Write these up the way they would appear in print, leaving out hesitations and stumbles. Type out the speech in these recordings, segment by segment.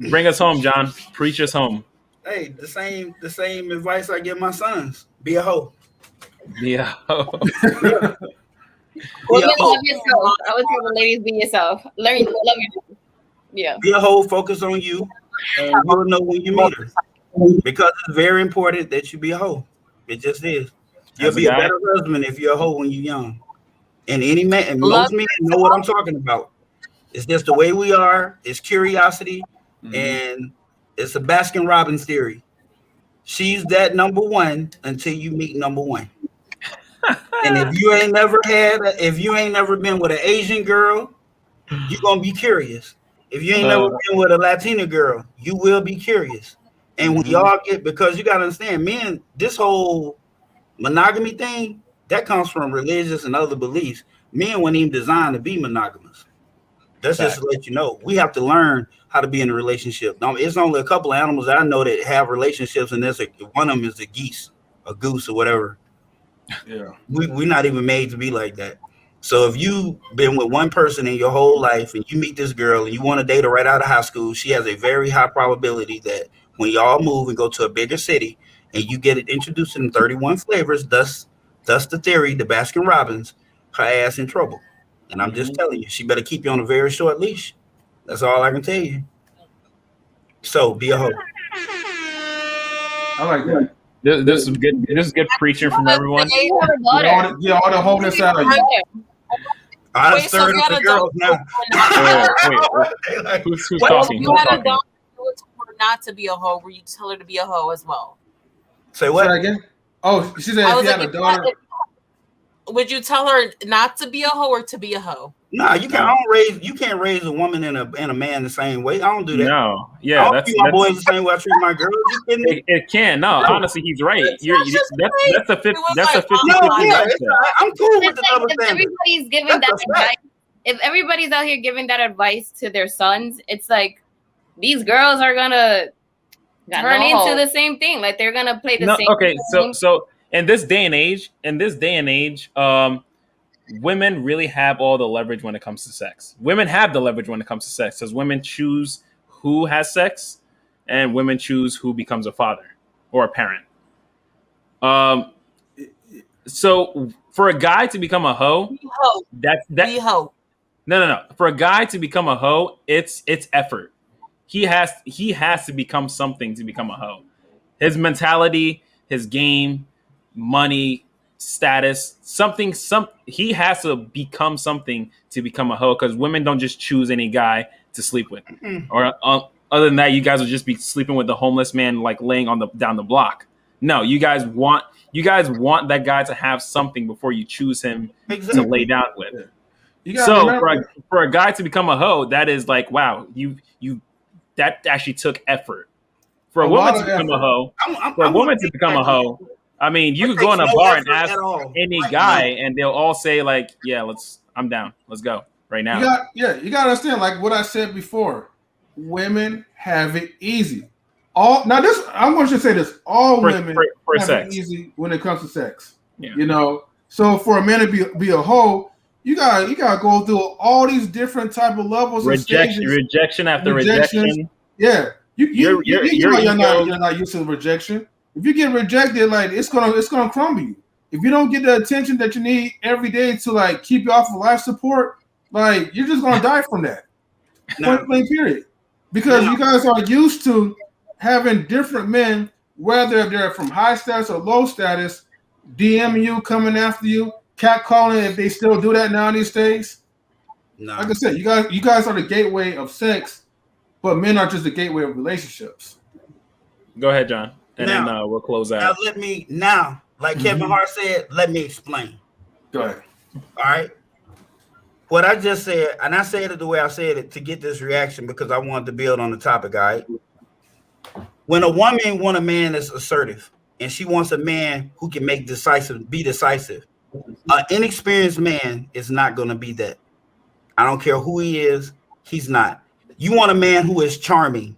Bring us home, John. Preach us home. Hey, the same advice I give my sons: be a hoe. Yeah. Yeah, be Women, a hoe. love yourself. I would tell the ladies, be yourself. Love yourself. Yeah. Be a hoe. Focus on you, and you'll know when you meet her. Because it's very important that you be a hoe. It just is. You'll As a be a guy, better husband if you're a hoe when you're young. And any man, and Love most men know what I'm talking about. It's just the way we are. It's curiosity, and it's a Baskin Robbins theory. She's that number one until you meet number one. And if you ain't never been with an Asian girl, you're gonna be curious. If you ain't never been with a Latina girl, you will be curious. And when y'all get, because you gotta understand, men, this whole monogamy thing, that comes from religious and other beliefs. Men weren't even designed to be monogamous. That's just to let you know. We have to learn how to be in a relationship. Now, it's only a couple of animals that I know that have relationships, and one of them is a goose or whatever. Yeah. We're not even made to be like that. So if you've been with one person in your whole life and you meet this girl and you want to date her right out of high school, she has a very high probability that when y'all move and go to a bigger city and you get it introduced in 31 flavors, thus the theory, the Baskin Robbins, her ass in trouble. And I'm just telling you, she better keep you on a very short leash. That's all I can tell you. So be a hoe. I like that. this is good. This is good preaching from everyone. You have a daughter. All the wholeness out of you. I Wait, so stirred you up had the a girls now. Wait. Who's talking? You Who's had a talking? daughter, you would tell her not to be a hoe, where you tell her to be a hoe as well. Say Say what? that again? Oh, she said I if was you like, had a daughter. would you tell her not to be a hoe or to be a hoe? Nah, you can't. You can't raise a woman and a man the same way. I don't do that. No. I Yeah, don't that's treat my boys the same way I treat my girls. You kidding me? it can. No, honestly, he's right. That's a 50. That's a 50. No, yeah, mindset. I'm cool with It's the like double if standard. everybody's giving That's that a fact. advice, if everybody's out here giving that advice to their sons, it's like these girls are gonna turn into the same thing. Like they're gonna play the same. Okay, game. so in this day and age, women really have all the leverage when it comes to sex. Women have the leverage when it comes to sex because women choose who has sex, and women choose who becomes a father or a parent. So for a guy to become a hoe, Be hoe. No. For a guy to become a hoe, it's effort. He has to become something to become a hoe. His mentality, his game, money, status, he has to become something to become a hoe because women don't just choose any guy to sleep with. Or other than that, you guys will just be sleeping with the homeless man like laying down the block. No, you guys want that guy to have something before you choose him to lay down with. So for a guy to become a hoe, that is like, wow, you that actually took effort. For a woman to become a hoe, I mean, you could go in a bar and ask any guy, and they'll all say like, "Yeah, I'm down. Let's go right now." You gotta understand, like what I said before. Women have it easy. I'm going to say this: all women have it easy when it comes to sex. Yeah. You know, so for a man to be a hoe, you gotta go through all these different type of levels and stages. Rejection after rejection. Yeah. You're not used to rejection. If you get rejected, like it's gonna crumble you. If you don't get the attention that you need every day to like keep you off of life support, like you're just gonna die from that. Point blank period. Because you guys are used to having different men, whether they're from high status or low status, DMing you, coming after you, catcalling if they still do that now these days. No. Like I said, you guys are the gateway of sex. But men are just the gateway of relationships. Go ahead, John, and then we'll close out. Like Kevin Hart said, let me explain. Go ahead. All right. What I just said, and I said it the way I said it to get this reaction because I wanted to build on the topic, all right? When a woman wants a man that's assertive and she wants a man who can be decisive, an inexperienced man is not going to be that. I don't care who he is, he's not. You want a man who is charming.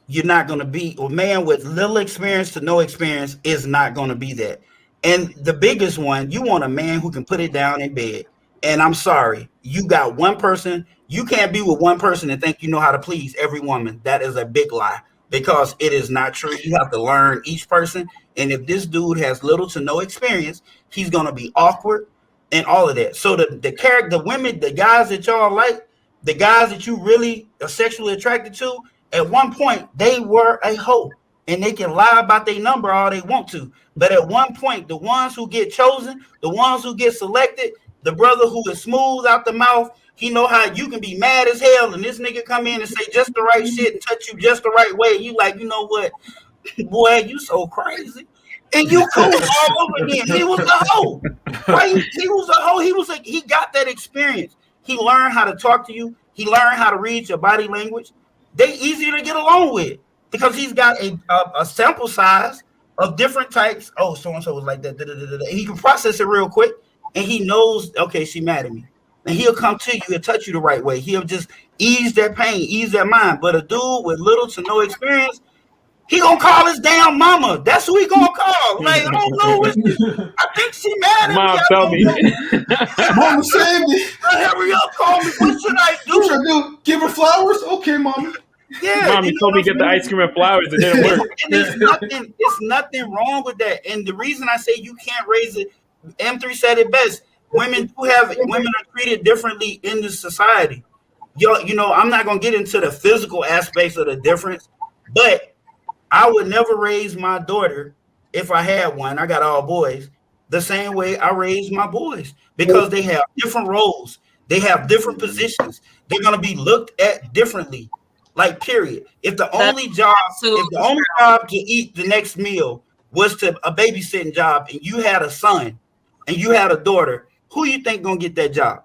You're not going to be a man with little experience to no experience is not going to be that. And the biggest one, you want a man who can put it down in bed. And I'm sorry, you got one person You can't be with one person and think you know how to please every woman. That is a big lie because it is not true. You have to learn each person. And if this dude has little to no experience, he's going to be awkward and all of that. So the character, the women, the guys that y'all like, the guys that you really are sexually attracted to, at one point, they were a hoe. And they can lie about their number all they want to. But at one point, the ones who get chosen, the ones who get selected, the brother who is smooth out the mouth, he know how you can be mad as hell and this nigga come in and say just the right shit and touch you just the right way. You like, you know what? Boy, you so crazy. And you cool all over again. He was a hoe. Right? He was a hoe. He got that experience. He learned how to talk to you. He learned how to read your body language. They easier to get along with because he's got a sample size of different types. Oh, so-and-so was like that. He can process it real quick. And he knows, okay, she mad at me. And he'll come to you and touch you the right way. He'll just ease that pain, ease that mind. But a dude with little to no experience, he gonna call his damn mama. That's who he gonna call. Like, I don't know. I think she mad at me. Mom, tell me. Mama saved me. Hurry up, call me. What should I do? What should I do? Give her flowers? Okay, mama. Yeah, Mommy told me get the ice cream and flowers. It didn't work. And it's nothing wrong with that. And the reason I say you can't raise it, M3 said it best. Women are treated differently in this society. You know, I'm not gonna get into the physical aspects of the difference, but I would never raise my daughter if I had one. I got all boys the same way I raised my boys because they have different roles, they have different positions. They're gonna be looked at differently. Like, period. If the only job to eat the next meal was a babysitting job, and you had a son and you had a daughter, who you think gonna get that job?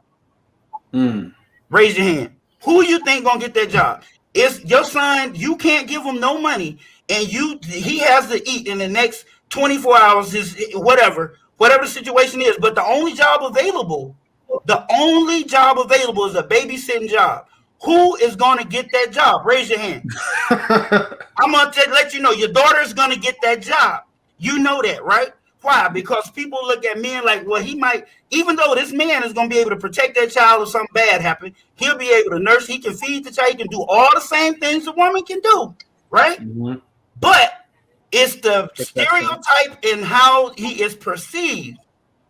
Raise your hand. Who you think gonna get that job? It's your son. You can't give him no money, and he has to eat in the next 24 hours. Whatever the situation is. But the only job available is a babysitting job. Who is going to get that job? Raise your hand. I'm going to let you know your daughter's going to get that job. You know that, right? Why? Because people look at men like, well, he might, even though this man is going to be able to protect that child if something bad happens, he'll be able to nurse, he can feed the child, he can do all the same things a woman can do, right? Mm-hmm. But it's the stereotype in how he is perceived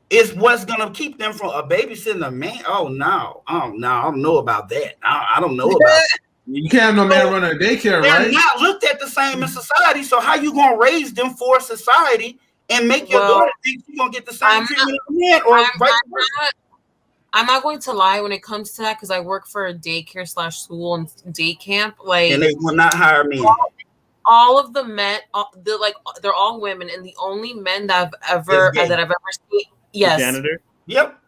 is what's going to keep them from babysitting a man. Oh, no, I don't know about that. I don't know about that. You can't have no man running a daycare, right? They're not looked at the same in society, so how you going to raise them for society and make your daughter think you're going to get the same treatment as a man or vice versa? I'm not going to lie when it comes to that because I work for a daycare / school and day camp. Like, and they will not hire men. All of the men, they're all women, and the only men that I've ever seen. Yes. The janitor? Yep.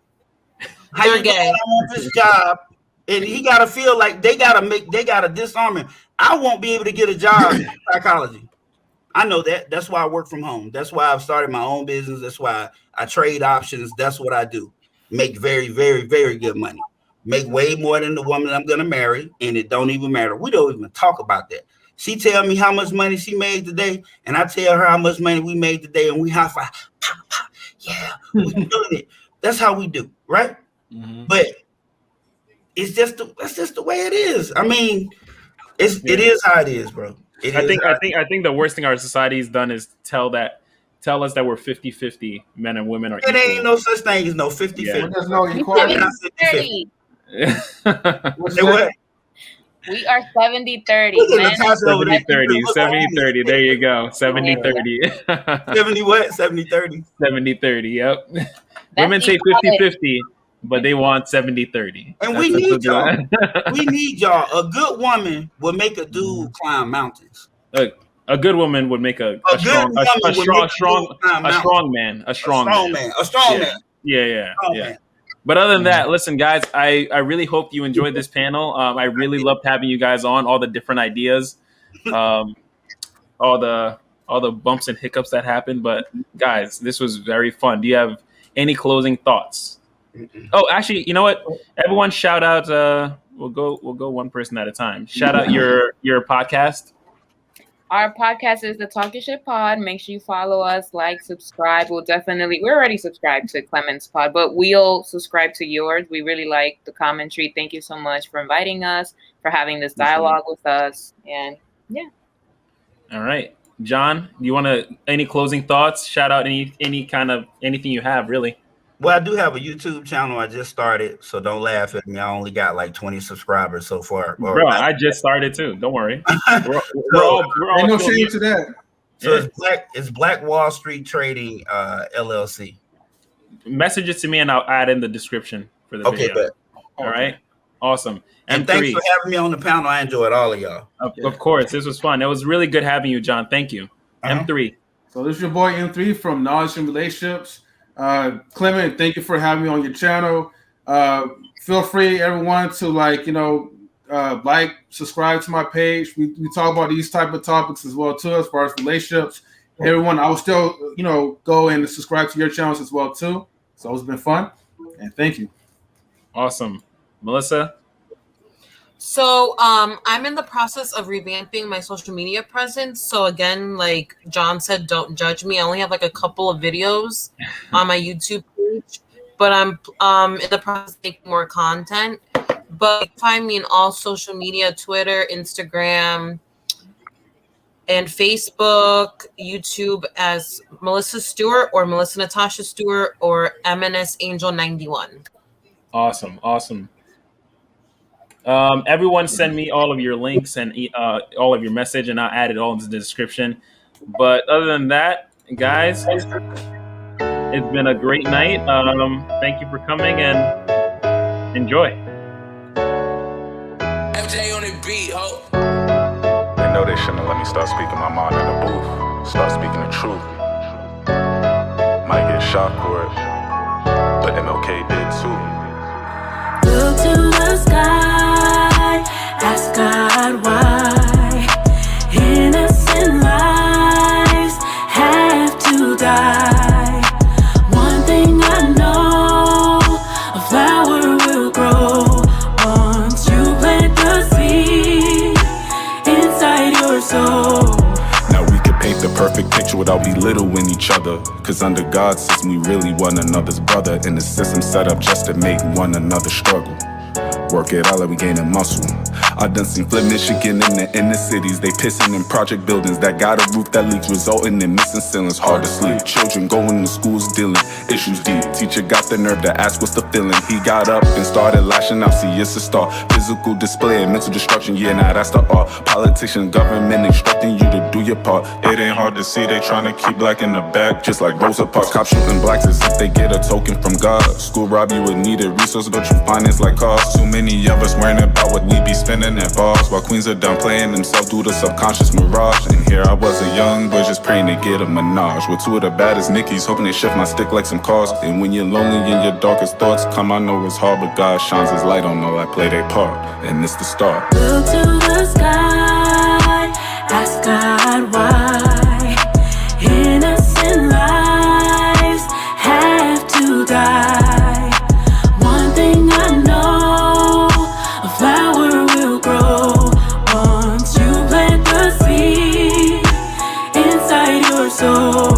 They're gay. On this job, and he gotta feel like they gotta disarm him. I won't be able to get a job in psychology. I know that. That's why I work from home. That's why I've started my own business. That's why I trade options. That's what I do. Make very, very, very good money. Make way more than the woman I'm gonna marry, and it don't even matter. We don't even talk about that. She tell me how much money she made today, and I tell her how much money we made today, and we high five. Yeah, we're doing it. That's how we do, right? Mm-hmm. But that's just the way it is. I mean, it is how it is, bro. I think the worst thing our society's done is tell us that we're 50-50, men and women are equal. There ain't no such thing as no 50-50. Yeah. There's no equality. What? We are 70-30. 70-30. 70-30. There you go. 70-30. 70 what? 70-30. 70-30. Yep. Women say 50-50, but they want 70-30. And we need y'all. We need y'all. A good woman will make a dude climb mountains. A good woman would make a strong man. A strong man. Yeah. But other than that, listen, guys, I really hope you enjoyed this panel. I really loved having you guys on, all the different ideas, all the bumps and hiccups that happened. But guys, this was very fun. Do you have any closing thoughts? Oh, actually, you know what? Everyone shout out. We'll go one person at a time. Shout out your podcast. Our podcast is the Talking Shit Pod. Make sure you follow us, like, subscribe. We're already subscribed to Clement's pod, but we'll subscribe to yours. We really like the commentary. Thank you so much for inviting us, for having this dialogue with us. And yeah. All right. John, do you want to, any closing thoughts? Shout out any kind of, anything you have, really. Well, I do have a YouTube channel I just started, so don't laugh at me. I only got like 20 subscribers so far. Bro, I just started too. Don't worry. We're all no shame to that. So it's Black Wall Street Trading LLC. Message it to me and I'll add in the description for the video. Bet. All right. Awesome. And thanks for having me on the panel. I enjoyed all of y'all. Of course. This was fun. It was really good having you, John. Thank you. M3. So this is your boy M3 from Knowledge and Relationships. Clement, thank you for having me on your channel. Feel free, everyone, to subscribe to my page. We talk about these type of topics as well too, as far as relationships. Everyone, I will still go and subscribe to your channels as well too. So it's been fun, and thank you. Awesome. Melissa? So I'm in the process of revamping my social media presence. So again, like John said, don't judge me. I only have like a couple of videos on my YouTube page, but I'm in the process of making more content. But you can find me in all social media, Twitter, Instagram, and Facebook, YouTube as Melissa Stewart or Melissa Natasha Stewart or MNS Angel 91. Awesome. Everyone send me all of your links and all of your message, and I'll add it all into the description. But other than that, guys, it's been a great night. Thank you for coming and enjoy. FJ on the beat, ho. They know they shouldn't have let me start speaking my mind in the booth. Start speaking the truth. Might get shot for it, but MLK did too. Look to the sky, ask God why innocent lives have to die. One thing I know, a flower will grow once you plant the seed inside your soul. Now we could paint the perfect picture without belittling each other. Cause under God's system we really one another's brother. And the system set up just to make one another struggle. Work it out like we gaining muscle. I done seen Flint, Michigan in the inner cities. They pissing in project buildings that got a roof that leaks, resulting in missing ceilings. Hard to sleep. Children going to schools dealing issues deep. Teacher got the nerve to ask what's the feeling. He got up and started lashing out. See, it's a start. Physical display and mental destruction. Yeah, nah, that's the art. Politician, government instructing you to do your part. It ain't hard to see they trying to keep black in the back, just like Rosa Parks. Cops shooting blacks as if they get a token from God. School rob you with needed resources, but you finance like cars. Too many of us worrying about what we be spending at bars, while queens are done playing themselves through the subconscious mirage. And here I was a young boy just praying to get a menage with two of the baddest Nickies, hoping they shift my stick like some cars. And when you're lonely in your darkest thoughts come, I know it's hard, but God shines his light on all that play their part, and it's the start. Look to the sky, ask God why innocent lives have to die. One thing I know, a flower will grow once you plant the seed inside your soul.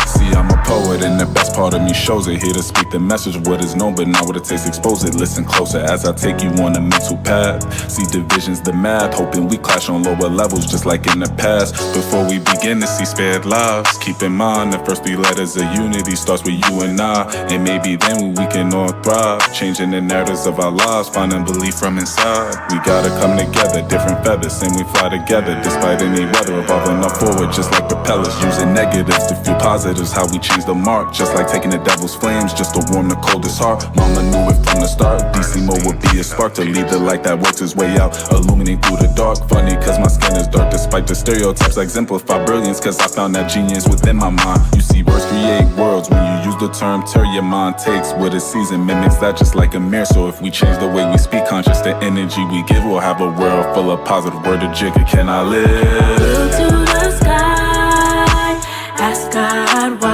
See, I'm a poet and the best part of me shows it. Here to speak the message of what is known, but not what it takes, expose it. Listen closer as I take you on a mental path. See divisions, the math, hoping we clash on lower levels just like in the past. Before we begin to see spared lives, keep in mind the first 3 letters of unity starts with you and I. And maybe then we can all thrive, changing the narratives of our lives, finding belief from inside. We gotta come together, different feathers, and we fly together despite any weather, evolving up forward just like propellers, using negatives to fuel positives. How we change the mark, just like taking the devil's flames just to warm the coldest heart. Mama knew it from the start, DC mode would be a spark to lead the light that works its way out, illuminate through the dark. Funny cause my skin is dark despite the stereotypes that exemplify brilliance, cause I found that genius within my mind. You see words create worlds when you use the term tear, your mind takes what it sees and mimics that just like a mirror. So if we change the way we speak, conscious the energy we give, we'll have a world full of positive word of jigger. Can I live? Look to the sky, ask God why